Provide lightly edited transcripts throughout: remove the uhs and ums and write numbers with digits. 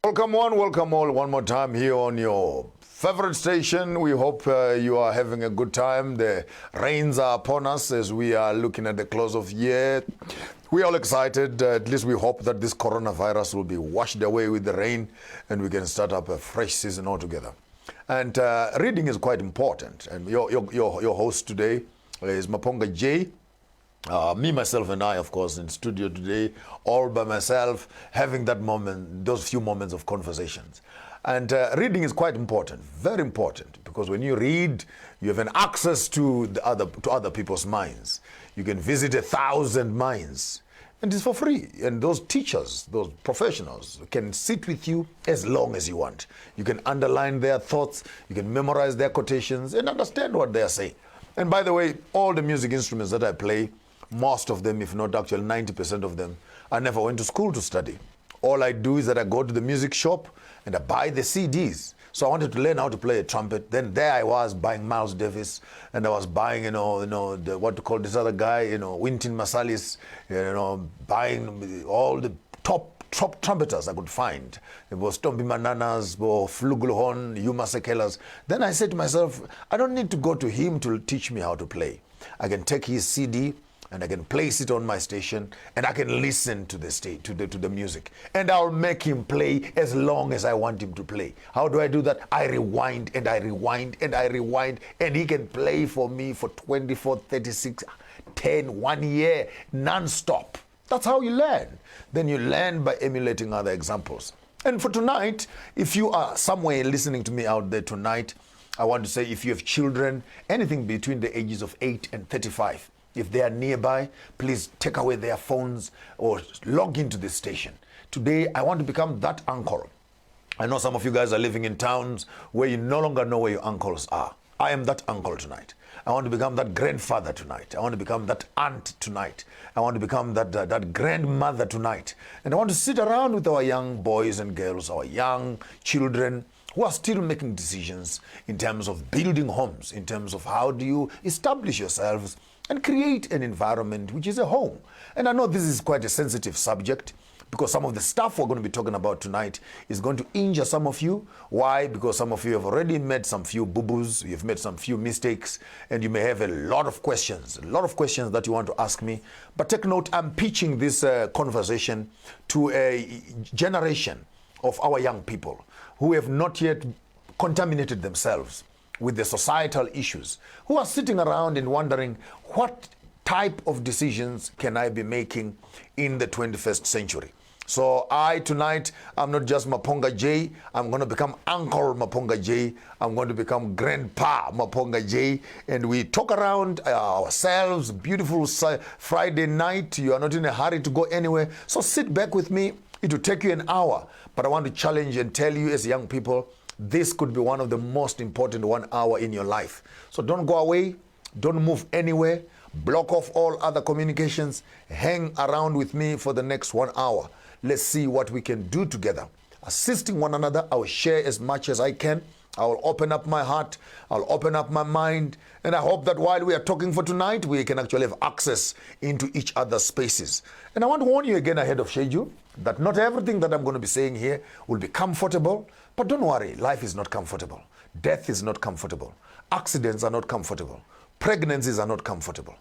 Welcome one, welcome all one more time here on your favorite station. We hope you are having a good time. The rains are upon us as we are looking at the close of year. We are all excited. At least we hope that this coronavirus will be washed away with the rain and we can start up a fresh season altogether. And reading is quite important. And your host today is Maponga J. Me, myself, and I, of course, in studio today, all by myself, having that moment, those few moments of conversations. And reading is quite important, very important, because when you read, you have an access to other people's minds. You can visit 1,000 minds, and it's for free. And those teachers, those professionals, can sit with you as long as you want. You can underline their thoughts, you can memorize their quotations, and understand what they are saying. And by the way, all the music instruments that I play, most of them, if not actually 90% of them, I never went to school to study. All I do is that I go to the music shop and I buy the CDs. So I wanted to learn how to play a trumpet. Then there I was buying Miles Davis, and I was buying, what to call this other guy, Wynton Marsalis, buying all the top trumpeters I could find. It was Tombi Mananas, Flugulhorn, Yuma Sekelas. Then I said to myself, I don't need to go to him to teach me how to play. I can take his CD and I can place it on my station, and I can listen to the music, and I'll make him play as long as I want him to play. How do I do that? I rewind and I rewind and I rewind, and he can play for me for 24, 36, 10, 1 year, non-stop. That's how you learn. Then you learn by emulating other examples. And for tonight, if you are somewhere listening to me out there tonight, I want to say, if you have children, anything between the ages of 8 and 35, if they are nearby, please take away their phones or log into this station. Today, I want to become that uncle. I know some of you guys are living in towns where you no longer know where your uncles are. I am that uncle tonight. I want to become that grandfather tonight. I want to become that aunt tonight. I want to become that grandmother tonight. And I want to sit around with our young boys and girls, our young children, who are still making decisions in terms of building homes, in terms of how do you establish yourselves and create an environment which is a home. And I know this is quite a sensitive subject, because some of the stuff we're going to be talking about tonight is going to injure some of you. Why? Because some of you have already made some few boo-boos, you've made some few mistakes, and you may have a lot of questions that you want to ask me. But take note, I'm pitching this conversation to a generation of our young people who have not yet contaminated themselves with the societal issues, who are sitting around and wondering, what type of decisions can I be making in the 21st century? So tonight, I'm not just Maponga J, I'm going to become Uncle Maponga J, I'm going to become Grandpa Maponga J, and we talk around ourselves, beautiful Friday night. You are not in a hurry to go anywhere, so sit back with me. It will take you an hour, but I want to challenge and tell you as young people, this could be one of the most important 1 hour in your life. So don't go away, don't move anywhere, block off all other communications, hang around with me for the next 1 hour. Let's see what we can do together. Assisting one another, I will share as much as I can. I will open up my heart, I'll open up my mind, and I hope that while we are talking for tonight, we can actually have access into each other's spaces. And I want to warn you again ahead of schedule that not everything that I'm going to be saying here will be comfortable, but don't worry, life is not comfortable. Death is not comfortable. Accidents are not comfortable. Pregnancies are not comfortable.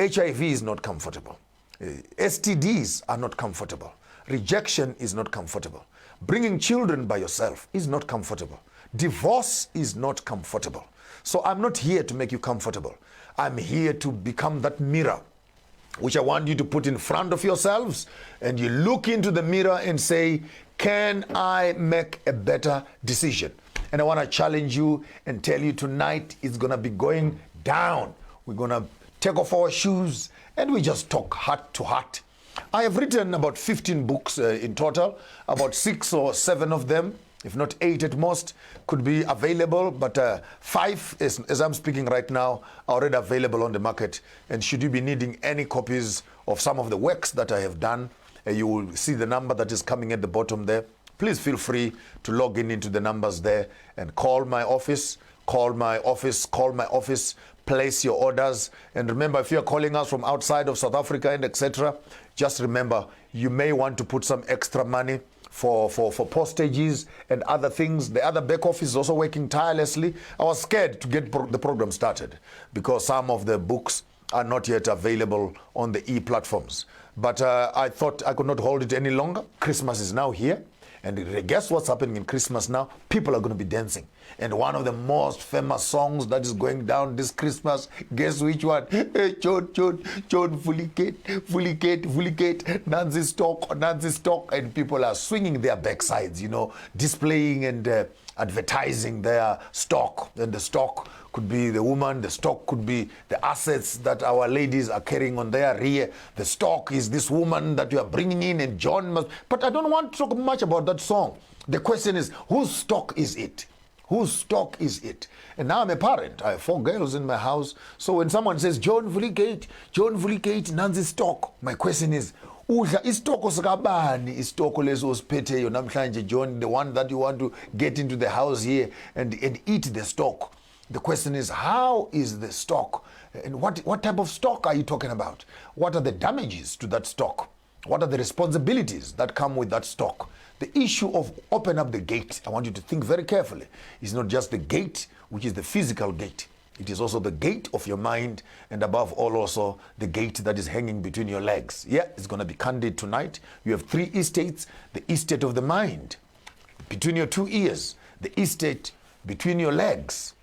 HIV is not comfortable. STDs are not comfortable. Rejection is not comfortable. Bringing children by yourself is not comfortable. Divorce is not comfortable. So I'm not here to make you comfortable. I'm here to become that mirror, which I want you to put in front of yourselves, and you look into the mirror and say, can I make a better decision? And I want to challenge you and tell you tonight it's going to be going down. We're going to take off our shoes and we just talk heart to heart. I have written about 15 books in total. About 6 or 7 of them, if not 8 at most, could be available, but 5, as I'm speaking right now, are already available on the market. And should you be needing any copies of some of the works that I have done, you will see the number that is coming at the bottom there. Please feel free to log in into the numbers there and call my office, place your orders. And remember, if you're calling us from outside of South Africa and etc., just remember, you may want to put some extra money for postages and other things. The other back office is also working tirelessly. I was scared to get the program started because some of the books are not yet available on the e-platforms. But I thought I could not hold it any longer. Christmas is now here. And guess what's happening in Christmas now? People are going to be dancing. And one of the most famous songs that is going down this Christmas, guess which one? John, Fulicate, Nancy stock. And people are swinging their backsides, you know, displaying and advertising their stock. And the stock could be the woman, the stock could be the assets that our ladies are carrying on their rear. The stock is this woman that you are bringing in, and John must. But I don't want to talk much about that song. The question is, whose stock is it? Whose stock is it? And now I'm a parent. I have 4 girls in my house. So when someone says, John Fulicate, Nancy stock, my question is, udla istoko sakabani istoko leso osiphetheyo namhlanje John, the one that you want to get into the house here and eat the stock. The question is, how is the stock? And what type of stock are you talking about? What are the damages to that stock? What are the responsibilities that come with that stock? The issue of open up the gate, I want you to think very carefully. It's not just the gate, which is the physical gate. It is also the gate of your mind, and above all also the gate that is hanging between your legs. Yeah, it's going to be candid tonight. You have 3 estates. The estate of the mind, between your 2 ears. The estate between your legs.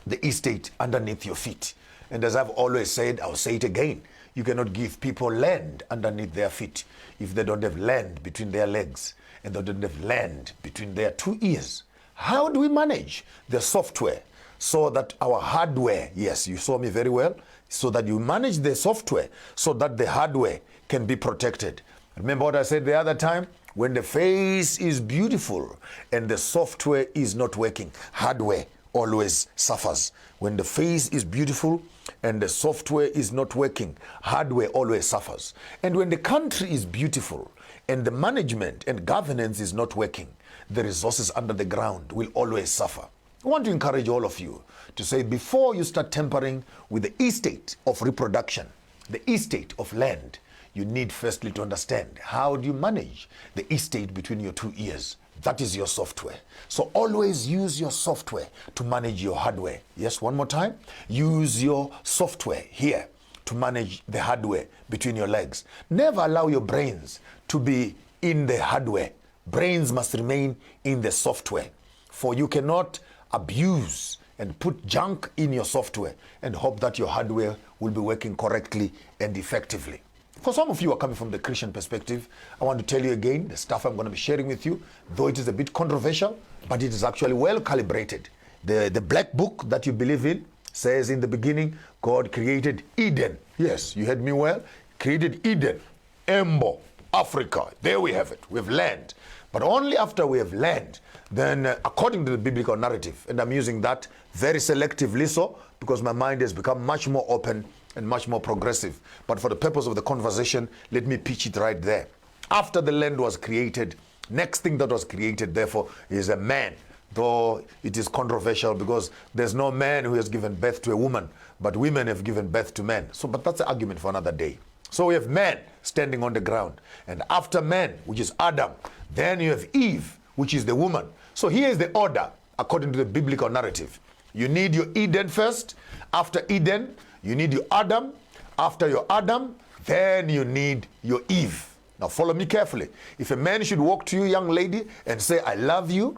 The estate underneath your feet. And as I've always said, I'll say it again, you cannot give people land underneath their feet if they don't have land between their legs and they don't have land between their 2 ears. How do we manage the software so that our hardware, yes, you saw me very well, so that you manage the software so that the hardware can be protected? Remember what I said the other time? When the face is beautiful and the software is not working, hardware always suffers. When the face is beautiful and the software is not working, hardware always suffers. And when the country is beautiful and the management and governance is not working, the resources under the ground will always suffer. I want to encourage all of you to say, before you start tampering with the estate of reproduction, the estate of land, you need firstly to understand, how do you manage the estate between your 2 ears? That is your software. So always use your software to manage your hardware. Yes, one more time. Use your software here to manage the hardware between your legs. Never allow your brains to be in the hardware. Brains must remain in the software. For you cannot abuse and put junk in your software and hope that your hardware will be working correctly and effectively. For some of you who are coming from the Christian perspective, I want to tell you again, the stuff I'm going to be sharing with you, though it is a bit controversial, but it is actually well calibrated. The black book that you believe in says in the beginning, God created Eden. Yes, you heard me well. Created Eden, Embo, Africa. There we have it. We have land. But only after we have land, then according to the biblical narrative, and I'm using that very selectively so, because my mind has become much more open and much more progressive. But for the purpose of the conversation, let me pitch it right there. After the land was created, next thing that was created, therefore, is a man. Though it is controversial because there's no man who has given birth to a woman, but women have given birth to men. So, but that's an argument for another day. So we have man standing on the ground. And after man, which is Adam, then you have Eve, which is the woman. So here is the order according to the biblical narrative. You need your Eden first. After Eden, you need your Adam. After your Adam, then you need your Eve. Now follow me carefully. If a man should walk to you, young lady, and say, I love you,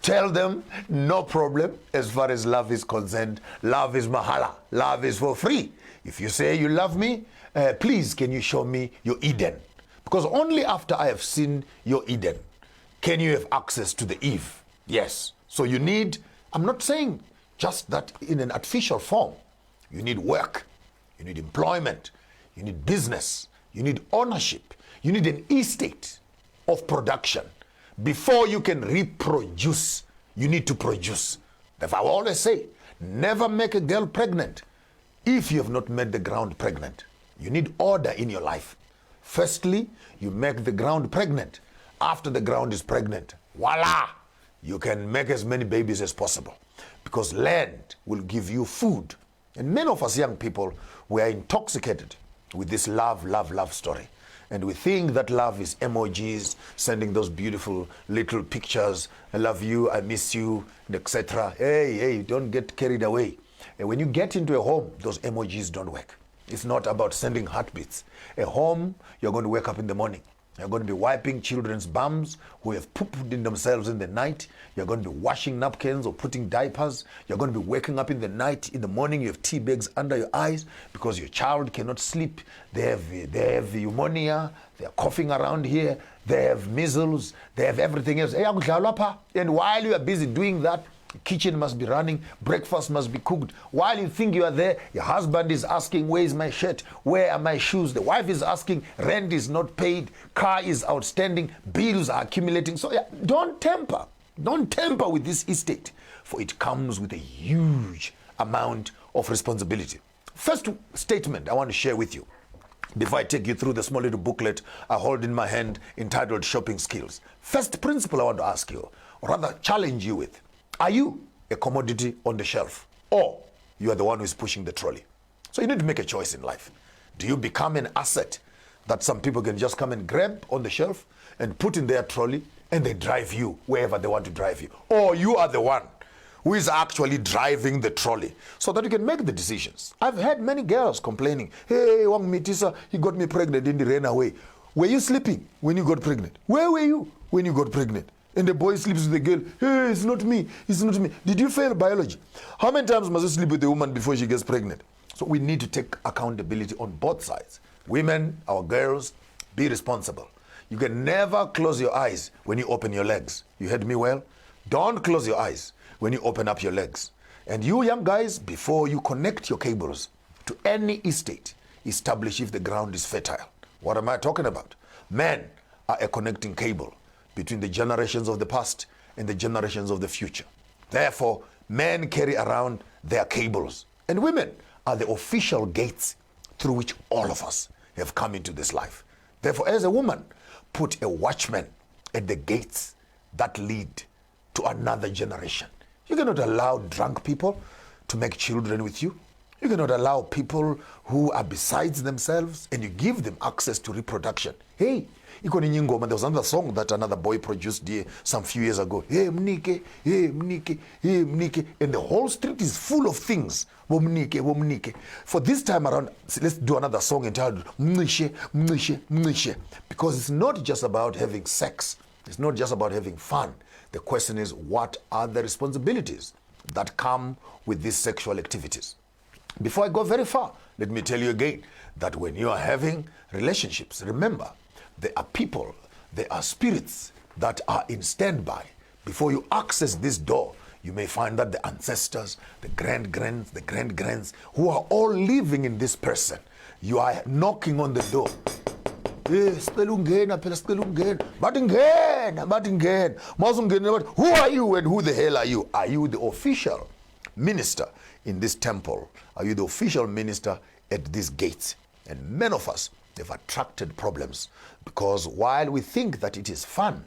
tell them, no problem. As far as love is concerned, love is mahala. Love is for free. If you say you love me, please can you show me your Eden? Because only after I have seen your Eden can you have access to the Eve. Yes. So you need, I'm not saying just that in an artificial form. You need work. You need employment. You need business. You need ownership. You need an estate of production. Before you can reproduce, you need to produce. Therefore, I always say, never make a girl pregnant if you have not made the ground pregnant. You need order in your life. Firstly, you make the ground pregnant. After the ground is pregnant, voila, you can make as many babies as possible. Because land will give you food. And many of us young people, we are intoxicated with this love, love, love story. And we think that love is emojis, sending those beautiful little pictures. I love you, I miss you, etc. Hey, don't get carried away. And when you get into a home, those emojis don't work. It's not about sending heartbeats. A home, you're going to wake up in the morning. You're going to be wiping children's bums who have pooped in themselves in the night. You're going to be washing napkins or putting diapers. You're going to be waking up in the night. In the morning, you have tea bags under your eyes because your child cannot sleep. They have pneumonia. They're coughing around here. They have measles. They have everything else. And while you are busy doing that, the kitchen must be running, breakfast must be cooked. While you think you are there, your husband is asking, where is my shirt? Where are my shoes? The wife is asking, rent is not paid, car is outstanding, bills are accumulating. So don't tamper. Don't tamper with this estate, for it comes with a huge amount of responsibility. First statement I want to share with you, before I take you through the small little booklet I hold in my hand entitled Shopping Skills. First principle I want to ask you, or rather challenge you with, are you a commodity on the shelf, or you are the one who is pushing the trolley? So you need to make a choice in life. Do you become an asset that some people can just come and grab on the shelf and put in their trolley and they drive you wherever they want to drive you? Or you are the one who is actually driving the trolley so that you can make the decisions. I've had many girls complaining, hey, Wang Mitisa, he got me pregnant and he ran away. Were you sleeping when you got pregnant? Where were you when you got pregnant? And the boy sleeps with the girl. Hey, it's not me. It's not me. Did you fail biology? How many times must you sleep with a woman before she gets pregnant? So we need to take accountability on both sides. Women, our girls, be responsible. You can never close your eyes when you open your legs. You heard me well? Don't close your eyes when you open up your legs. And you young guys, before you connect your cables to any estate, establish if the ground is fertile. What am I talking about? Men are a connecting cable between the generations of the past and the generations of the future. Therefore, men carry around their cables, and women are the official gates through which all of us have come into this life. Therefore, as a woman, put a watchman at the gates that lead to another generation. You cannot allow drunk people to make children with you. You cannot allow people who are besides themselves and you give them access to reproduction. Hey, there was another song that another boy produced here some few years ago. Hey, Mnike, hey, Mnike, hey, Mnike. And the whole street is full of things. Mnike, Mnike. For this time around, let's do another song entitled Mnishe, Mnishe, Mnishe. Because it's not just about having sex. It's not just about having fun. The question is, what are the responsibilities that come with these sexual activities? Before I go very far, let me tell you again that when you are having relationships, remember, there are people, there are spirits that are in standby. Before you access this door, you may find that the ancestors, the grand-grands, who are all living in this person, you are knocking on the door. Who are you and who the hell are you? Are you the official minister in this temple? Are you the official minister at these gates? And many of us have attracted problems because while we think that it is fun,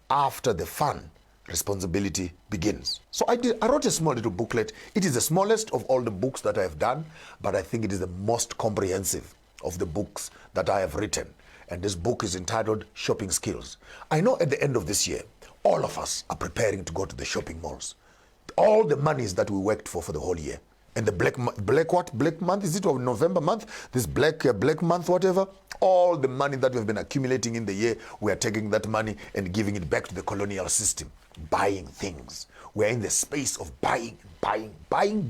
after the fun, responsibility begins. So I wrote a small little booklet. It is the smallest of all the books that I have done, but I think it is the most comprehensive of the books that I have written. And this book is entitled Shopping Skills. I know at the end of this year, all of us are preparing to go to the shopping malls. All the monies that we worked for the whole year. And the black month, is it, or November month? This black month, whatever. All the money that we have been accumulating in the year, we are taking that money and giving it back to the colonial system. Buying things. We're in the space of buying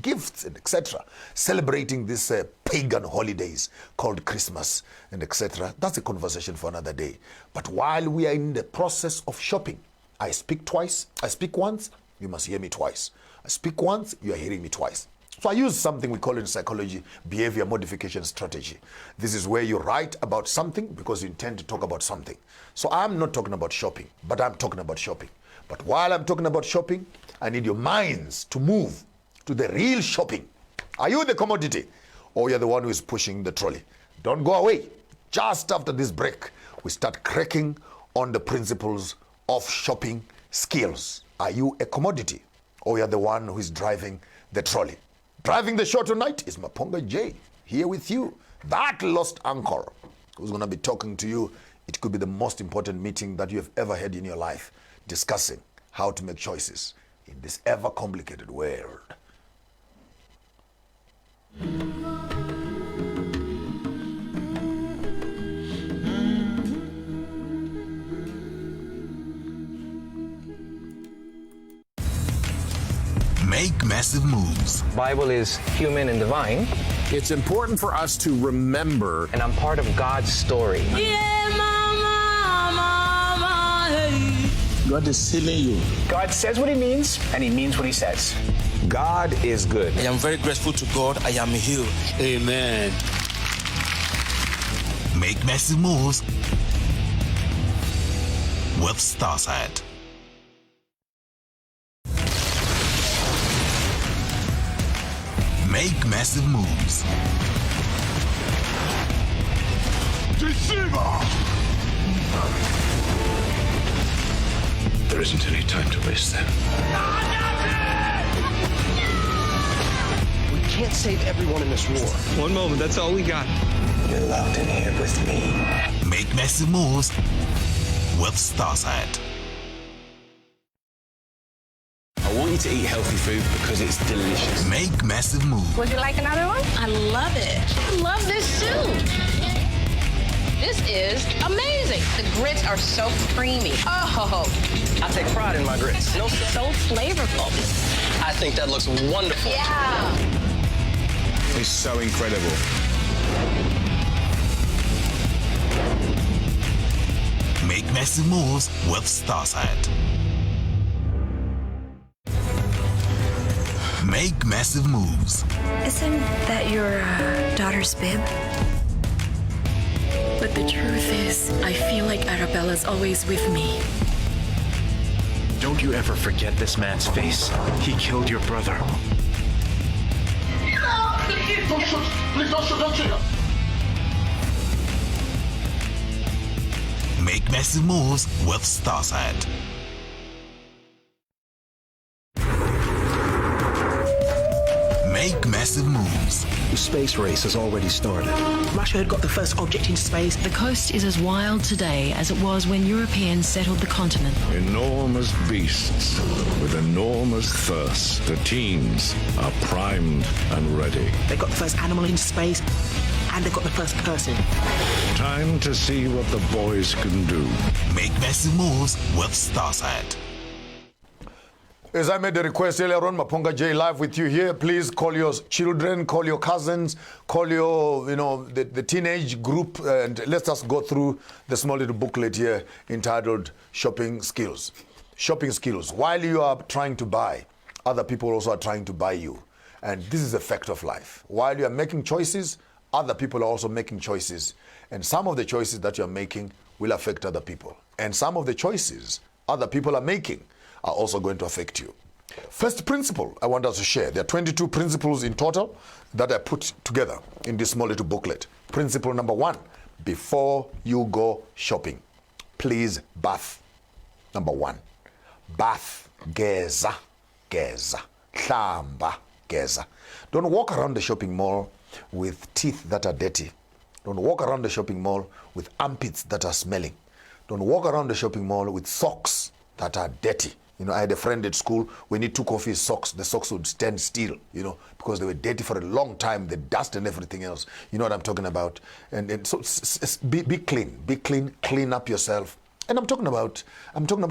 gifts and etc. Celebrating these pagan holidays called Christmas and etc. That's a conversation for another day. But while we are in the process of shopping, I speak twice, I speak once, you must hear me twice. I speak once, you are hearing me twice. So I use something we call in psychology behavior modification strategy. This is where you write about something because you intend to talk about something. So I'm not talking about shopping, but I'm talking about shopping. But while I'm talking about shopping, I need your minds to move to the real shopping. Are you the commodity or you're the one who is pushing the trolley? Don't go away. Just after this break, we start cracking on the principles of shopping skills. Are you a commodity or you're the one who is driving the trolley? Driving the show tonight is Maponga J, here with you, that lost uncle who's going to be talking to you. It could be the most important meeting that you have ever had in your life, discussing how to make choices in this ever complicated world. Make massive moves. Bible is human and divine. It's important for us to remember. And I'm part of God's story. Yeah, mama, hey. God is sealing you. God says what he means, and he means what he says. God is good. I am very grateful to God. I am healed. Amen. Make massive moves with Starsight. Make massive moves. Deceiver! There isn't any time to waste then. We can't save everyone in this war. One moment, that's all we got. You're locked in here with me. Make massive moves with Starsight. I want you to eat healthy food because it's delicious. Make massive moves. Would you like another one? I love it. I love this soup. This is amazing. The grits are so creamy. Oh, I take pride in my grits. so flavorful. I think that looks wonderful. Yeah. It's so incredible. Make massive moves with Starsight. Make massive moves. Isn't that your daughter's bib? But the truth is, I feel like Arabella's always with me. Don't you ever forget this man's face. He killed your brother. Please don't shoot. Make massive moves with Starsight. Make massive moves. The space race has already started. Russia had got the first object in space. The coast is as wild today as it was when Europeans settled the continent. Enormous beasts with enormous thirst. The teams are primed and ready. They got the first animal in space, and they got the first person. Time to see what the boys can do. Make massive moves with Starsight. As I made the request earlier on, Maponga J live with you here. Please call your children, call your cousins, call your, the teenage group, and let's just go through the small little booklet here entitled Shopping Skills. Shopping Skills. While you are trying to buy, other people also are trying to buy you. And this is a fact of life. While you are making choices, other people are also making choices. And some of the choices that you're making will affect other people. And some of the choices other people are making are also going to affect you. First principle I want us to share. There are 22 principles in total that I put together in this small little booklet. Principle number 1, before you go shopping, please bath. Number 1, bath, geza, hlamba, geza. Don't walk around the shopping mall with teeth that are dirty. Don't walk around the shopping mall with armpits that are smelling. Don't walk around the shopping mall with socks that are dirty. I had a friend at school, when he took off his socks, the socks would stand still, because they were dirty for a long time, the dust and everything else. You know what I'm talking about? And so be clean, clean up yourself. And I'm talking about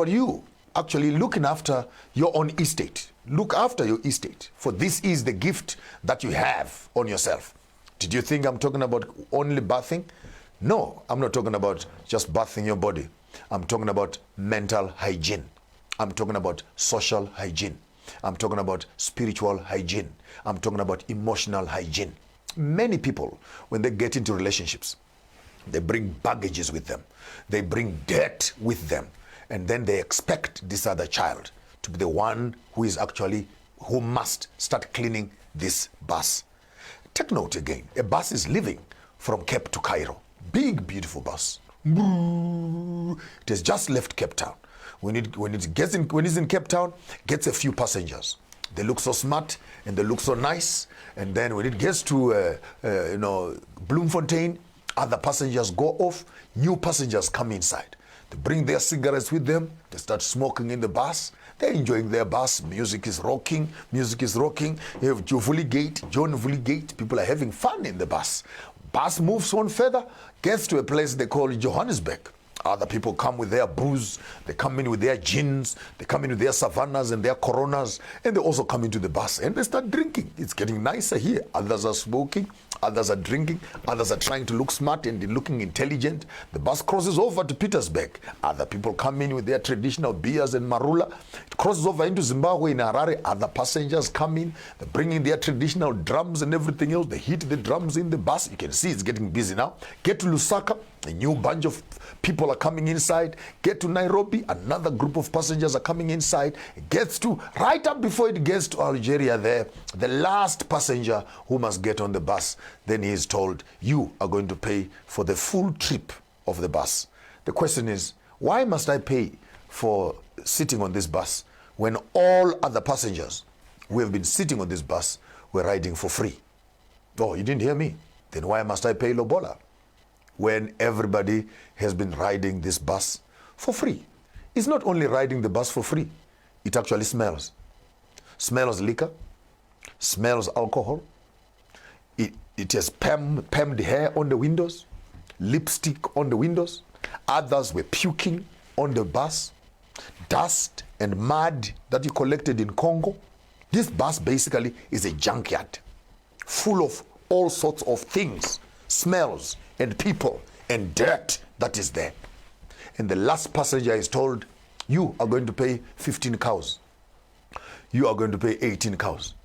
you, actually looking after your own estate. Look after your estate, for this is the gift that you have on yourself. Did you think I'm talking about only bathing? No, I'm not talking about just bathing your body. I'm talking about mental hygiene. I'm talking about social hygiene. I'm talking about spiritual hygiene. I'm talking about emotional hygiene. Many people, when they get into relationships, they bring baggages with them. They bring debt with them. And then they expect this other child to be the one who must start cleaning this bus. Take note again, a bus is leaving from Cape to Cairo. Big, beautiful bus. It has just left Cape Town. When it's in Cape Town, gets a few passengers. They look so smart and they look so nice. And then when it gets to Bloemfontein, Other passengers go off, new passengers come inside. They bring their cigarettes with them, they start smoking in the bus, they're enjoying their bus, music is rocking. You have John Gate, people are having fun in the bus. Bus moves on further, gets to a place they call Johannesburg. Other people come with their booze, they come in with their gins, they come in with their savannas and their coronas, and they also come into the bus and they start drinking. It's getting nicer here. Others are smoking, others are drinking, others are trying to look smart and looking intelligent. The bus crosses over to Pietersburg. Other people come in with their traditional beers and marula. It crosses over into Zimbabwe in Harare. Other passengers come in, they're bringing their traditional drums and everything else. They hit the drums in the bus. You can see it's getting busy now. Get to Lusaka, a new bunch of people are coming inside. Get to Nairobi, another group of passengers are coming inside. It gets to, right up before it gets to Algeria there, the last passenger who must get on the bus, then he is told, you are going to pay for the full trip of the bus. The question is, why must I pay for sitting on this bus when all other passengers who have been sitting on this bus were riding for free? Oh, you didn't hear me? Then why must I pay Lobola when everybody has been riding this bus for free? It's not only riding the bus for free, it actually smells. Smells liquor, smells alcohol. It has permed hair on the windows, lipstick on the windows. Others were puking on the bus, dust and mud that you collected in Congo. This bus basically is a junkyard full of all sorts of things, smells and people and dirt that is there. And the last passenger is told, you are going to pay 15 cows. You are going to pay 18 cows.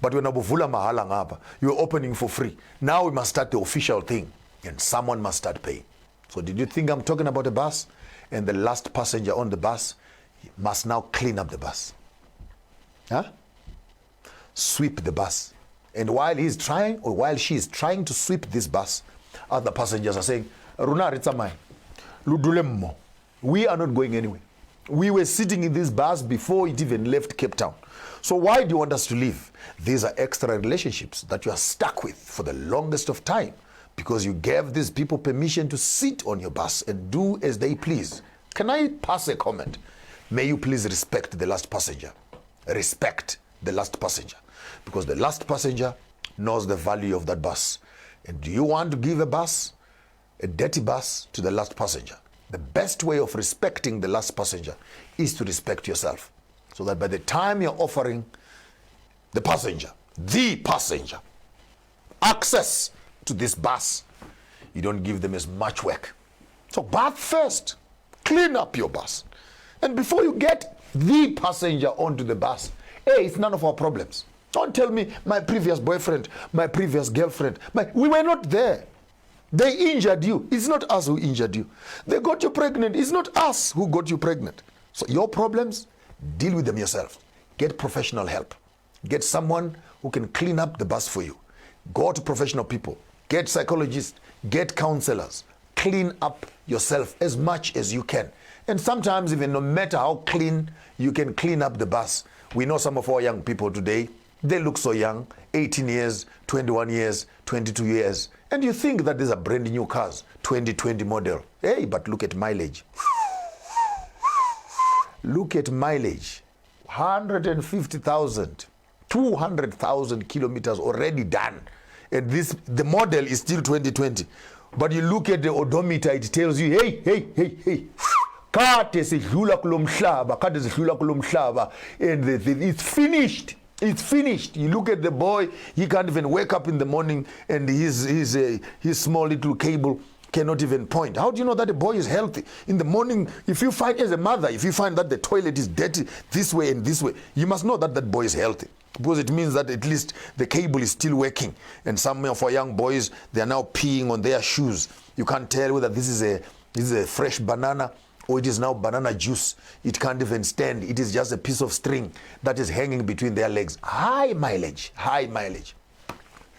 But when abuvula mahala ngapa, you're opening for free. Now we must start the official thing and someone must start paying. So did you think I'm talking about a bus? And the last passenger on the bus must now clean up the bus. Huh? Sweep the bus. And while he's trying, or while she is trying to sweep this bus, other passengers are saying, Runa Ritsamai, Ludulemmo, we are not going anywhere. We were sitting in this bus before it even left Cape Town. So why do you want us to leave? These are extra relationships that you are stuck with for the longest of time because you gave these people permission to sit on your bus and do as they please. Can I pass a comment? May you please respect the last passenger. Respect the last passenger. Because the last passenger knows the value of that bus. And do you want to give a dirty bus to the last passenger? The best way of respecting the last passenger is to respect yourself. So that by the time you're offering the passenger, access to this bus, you don't give them as much work. So bath first, clean up your bus. And before you get the passenger onto the bus, hey, it's none of our problems. Don't tell me my previous boyfriend, my previous girlfriend, we were not there. They injured you. It's not us who injured you. They got you pregnant. It's not us who got you pregnant. So your problems, deal with them yourself. Get professional help. Get someone who can clean up the bus for you. Go to professional people. Get psychologists. Get counselors. Clean up yourself as much as you can. And sometimes even no matter how clean you can clean up the bus, we know some of our young people today, they look so young, 18 years, 21 years, 22 years. And you think that these are brand new cars, 2020 model. Hey, but look at mileage. Look at mileage. 150,000, 200,000 kilometers already done. And the model is still 2020. But you look at the odometer, it tells you, hey. And it's finished. It's finished. You look at the boy, he can't even wake up in the morning and his small little cable cannot even point. How do you know that the boy is healthy? In the morning, if you find, as a mother, if you find that the toilet is dirty this way and this way, you must know that that boy is healthy. Because it means that at least the cable is still working. And some of our young boys, they are now peeing on their shoes. You can't tell whether this is a fresh banana or it is now banana juice. It can't even stand. It is just a piece of string that is hanging between their legs. High mileage.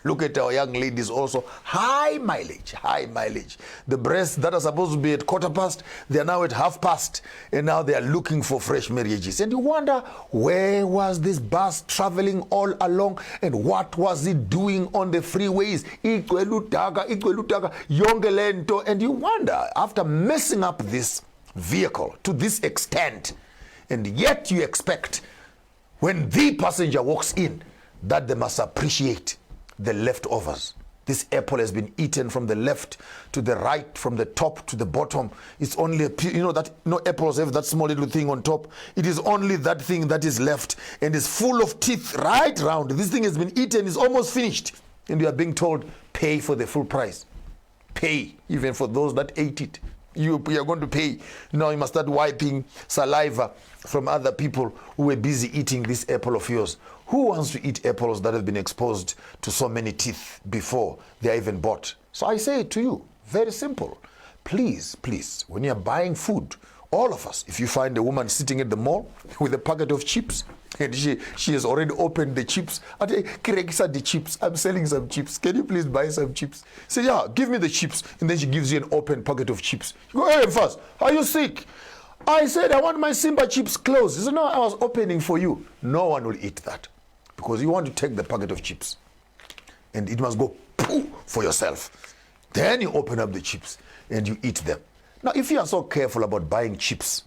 Look at our young ladies also. High mileage, high mileage. The breasts that are supposed to be at 1/4 they are now at 1/2, and now they are looking for fresh marriages. And you wonder, where was this bus traveling all along, and what was it doing on the freeways? And you wonder, after messing up this vehicle to this extent, and yet you expect when the passenger walks in that they must appreciate the leftovers. This apple has been eaten from the left to the right, from the top to the bottom. It's only apples have that small little thing on top. It is only that thing that is left and is full of teeth right round. This thing has been eaten, is almost finished, and you are being told, pay for the full price. Pay even for those that ate it. You are going to pay. Now you must start wiping saliva from other people who were busy eating this apple of yours. Who wants to eat apples that have been exposed to so many teeth before they are even bought? So I say to you, very simple. Please, when you are buying food, all of us, if you find a woman sitting at the mall with a packet of chips, and she has already opened the chips. The chips. I'm selling some chips. Can you please buy some chips? Say, yeah, give me the chips. And then she gives you an open packet of chips. You go, hey, first, are you sick? I said, I want my Simba chips closed. He said, no, I was opening for you. No one will eat that, because you want to take the packet of chips, and it must go poo for yourself. Then you open up the chips and you eat them. Now, if you are so careful about buying chips,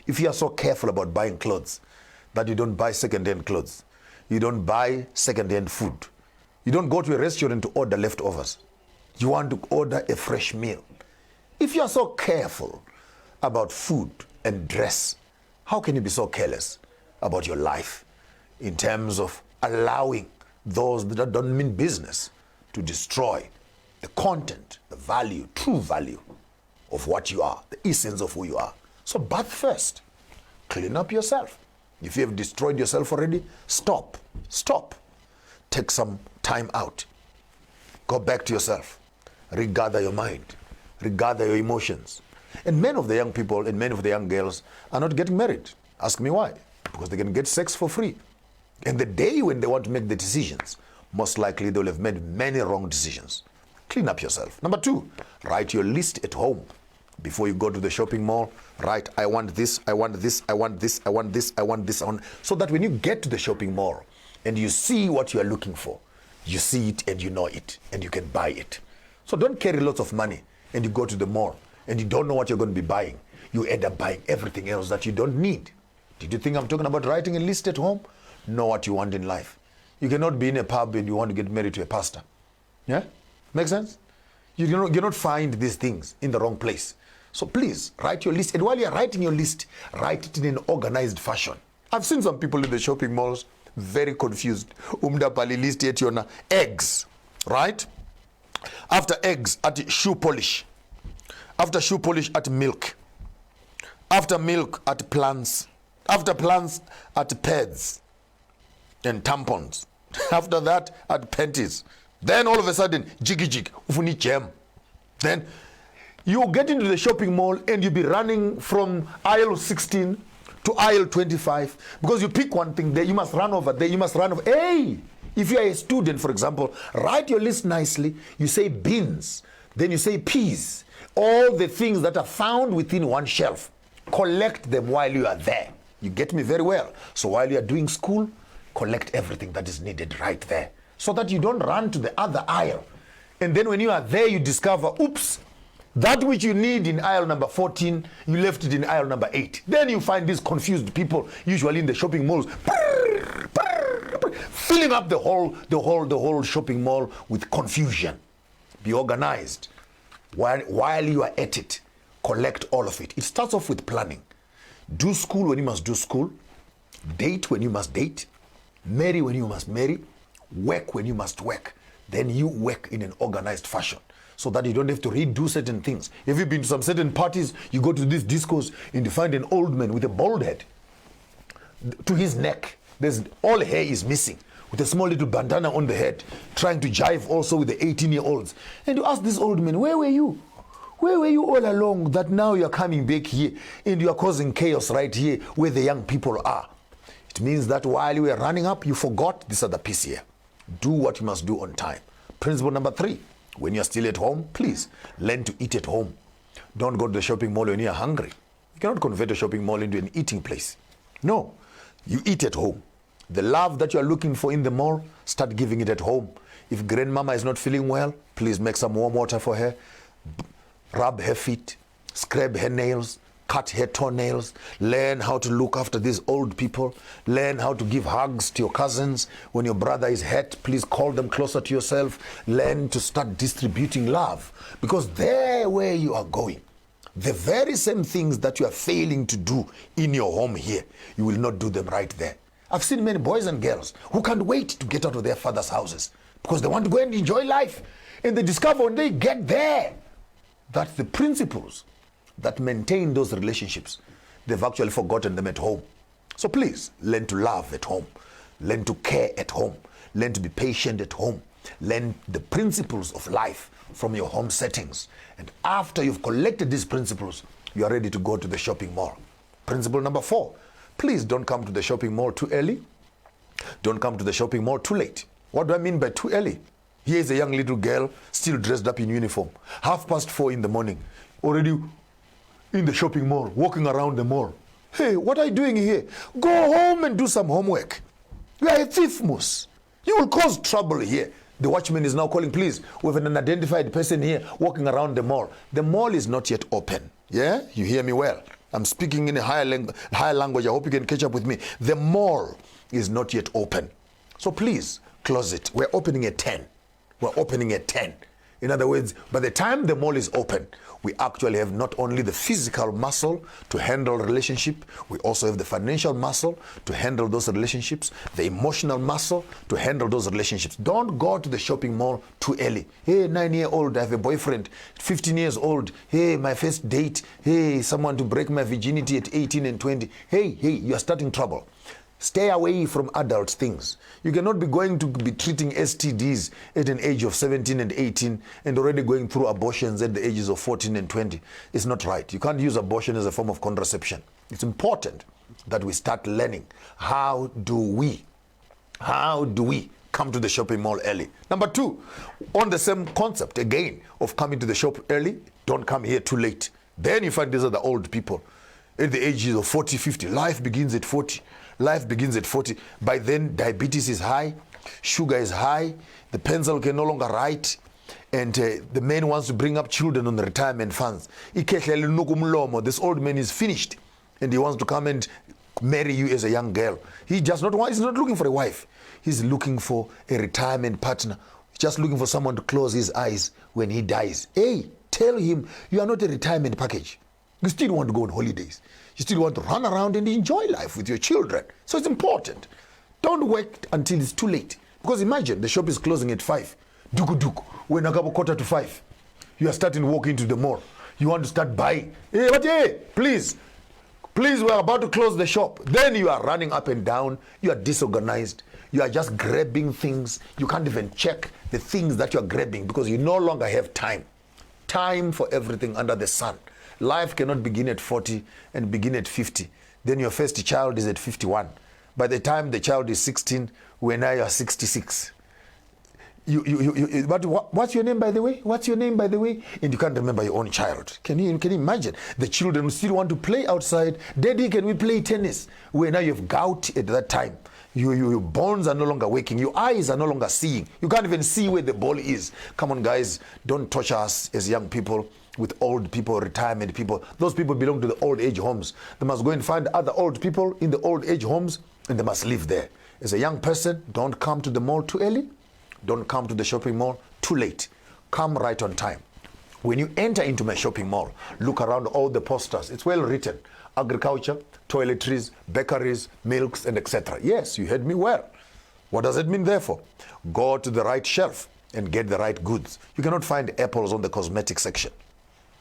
if you are so careful about buying clothes, that you don't buy second-hand clothes, you don't buy second-hand food, you don't go to a restaurant to order leftovers, you want to order a fresh meal. If you are so careful about food and dress, how can you be so careless about your life in terms of allowing those that don't mean business to destroy the content, the value, true value of what you are, the essence of who you are? So bath first. Clean up yourself. If you have destroyed yourself already, stop. Take some time out. Go back to yourself. Regather your mind. Regather your emotions. And many of the young people and many of the young girls are not getting married. Ask me why. Because they can get sex for free. And the day when they want to make the decisions, most likely they will have made many wrong decisions. Clean up yourself. Number 2, write your list at home. Before you go to the shopping mall, write, I want this, I want this, I want this, I want this, I want this, so that when you get to the shopping mall and you see what you are looking for, you see it and you know it and you can buy it. So don't carry lots of money and you go to the mall and you don't know what you're going to be buying. You end up buying everything else that you don't need. Did you think I'm talking about writing a list at home? Know what you want in life. You cannot be in a pub and you want to get married to a pastor. Yeah? Make sense? You cannot find these things in the wrong place. So please, write your list. And while you're writing your list, write it in an organized fashion. I've seen some people in the shopping malls very confused. Umdapali list yet yona eggs, right? After eggs, at shoe polish. After shoe polish, at milk. After milk, at plants. After plants, at pads and tampons. After that, at panties. Then all of a sudden, jig, ufuni jam. Then you get into the shopping mall and you be running from aisle 16 to aisle 25 because you pick one thing there, you must run over there, you must run over. Hey, if you are a student, for example, write your list nicely. You say beans, then you say peas, all the things that are found within one shelf. Collect them while you are there. You get me very well. So while you are doing school, collect everything that is needed right there so that you don't run to the other aisle. And then when you are there, you discover, oops, that which you need in aisle number 14, you left it in aisle number 8. Then you find these confused people, usually in the shopping malls, filling up the whole shopping mall with confusion. Be organized. While you are at it, collect all of it. It starts off with planning. Do school when you must do school. Date when you must date. Marry when you must marry. Work when you must work. Then you work in an organized fashion, so that you don't have to redo certain things. If you've been to some certain parties, you go to these discos and you find an old man with a bald head. To his neck, all hair is missing, with a small little bandana on the head, trying to jive also with the 18-year-olds. And you ask this old man, where were you? Where were you all along that now you're coming back here and you're causing chaos right here where the young people are? It means that while you were running up, you forgot this other piece here. Do what you must do on time. Principle number 3, when you're still at home, please learn to eat at home. Don't go to the shopping mall when you're hungry. You cannot convert a shopping mall into an eating place. No, you eat at home. The love that you are looking for in the mall, start giving it at home. If grandmama is not feeling well, please make some warm water for her. Rub her feet, scrub her nails, cut her toenails. Learn how to look after these old people. Learn how to give hugs to your cousins. When your brother is hurt, please call them closer to yourself. Learn to start distributing love. Because there where you are going, the very same things that you are failing to do in your home here, you will not do them right there. I've seen many boys and girls who can't wait to get out of their father's houses because they want to go and enjoy life. And they discover when they get there that the principles that maintain those relationships, they've actually forgotten them at home. So please, learn to love at home. Learn to care at home. Learn to be patient at home. Learn the principles of life from your home settings. And after you've collected these principles, you are ready to go to the shopping mall. Principle number 4, please don't come to the shopping mall too early. Don't come to the shopping mall too late. What do I mean by too early? Here is a young little girl still dressed up in uniform. 4:30 in the morning, already in the shopping mall, walking around the mall. Hey, what are you doing here? Go home and do some homework. You are a thief, Moose. You will cause trouble here. The watchman is now calling, please, we have an unidentified person here walking around the mall. The mall is not yet open. Yeah? You hear me well? I'm speaking in a higher language. I hope you can catch up with me. The mall is not yet open. So please, close it. We're opening at 10. We're opening at 10. In other words, by the time the mall is open, we actually have not only the physical muscle to handle relationship, we also have the financial muscle to handle those relationships, the emotional muscle to handle those relationships. Don't go to the shopping mall too early. Hey, 9-year-old, I have a boyfriend. 15 years old, hey, my first date. Hey, someone to break my virginity at 18 and 20. Hey, you are starting trouble. Stay away from adult things. You cannot be going to be treating STDs at an age of 17 and 18 and already going through abortions at the ages of 14 and 20. It's not right. You can't use abortion as a form of contraception. It's important that we start learning how do we come to the shopping mall early. Number 2, on the same concept again of coming to the shop early, don't come here too late. Then you find these are the old people at the ages of 40, 50. Life begins at 40. Life begins at 40. By then, diabetes is high, sugar is high, the pencil can no longer write, and the man wants to bring up children on the retirement funds. This old man is finished, and he wants to come and marry you as a young girl. He's not looking for a wife. He's looking for a retirement partner. He's just looking for someone to close his eyes when he dies. Hey, tell him you are not a retirement package. You still want to go on holidays. You still want to run around and enjoy life with your children. So it's important. Don't wait until it's too late. Because imagine the shop is closing at 5. Duku. When I go 4:45, you are starting to walk into the mall. You want to start buying. Hey, please, we're about to close the shop. Then you are running up and down. You are disorganized. You are just grabbing things. You can't even check the things that you are grabbing because you no longer have time. Time for everything under the sun. Life cannot begin at 40 and begin at 50. Then your first child is at 51. By the time the child is 16, when now you are 66. What's your name, by the way? What's your name, by the way? And you can't remember your own child. Can you imagine? The children still want to play outside. Daddy, can we play tennis? When now you have gout at that time. Your bones are no longer working. Your eyes are no longer seeing. You can't even see where the ball is. Come on, guys. Don't torture us as young people with old people, retirement people. Those people belong to the old age homes. They must go and find other old people in the old age homes and they must live there. As a young person, don't come to the mall too early. Don't come to the shopping mall too late. Come right on time. When you enter into my shopping mall, look around all the posters. It's well written. Agriculture, toiletries, bakeries, milks, and etc. Yes, you heard me well. What does it mean therefore? Go to the right shelf and get the right goods. You cannot find apples on the cosmetic section.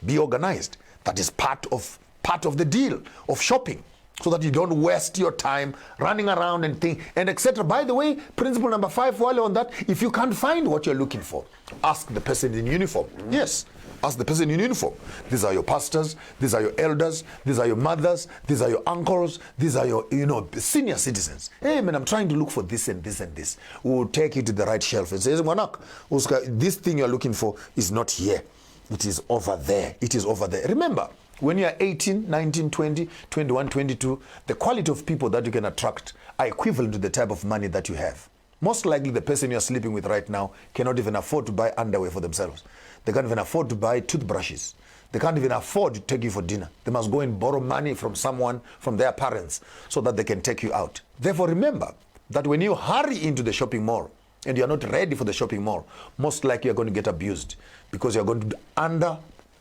Be organized. That is part of the deal of shopping. so that you don't waste your time running around and think and etc. By the way, principle number 5, while on that, if you can't find what you're looking for, ask the person in uniform. Yes, ask the person in uniform. These are your pastors, these are your elders, these are your mothers, these are your uncles, these are your, senior citizens. Hey man, I'm trying to look for this and this and this. We'll take you to the right shelf and say, this thing you're looking for is not here. It is over there. It is over there. Remember, when you're 18, 19, 20, 21, 22, the quality of people that you can attract are equivalent to the type of money that you have. Most likely the person you're sleeping with right now cannot even afford to buy underwear for themselves. They can't even afford to buy toothbrushes. They can't even afford to take you for dinner. They must go and borrow money from someone, from their parents, so that they can take you out. Therefore, remember that when you hurry into the shopping mall and you're not ready for the shopping mall, most likely you're going to get abused because you're going to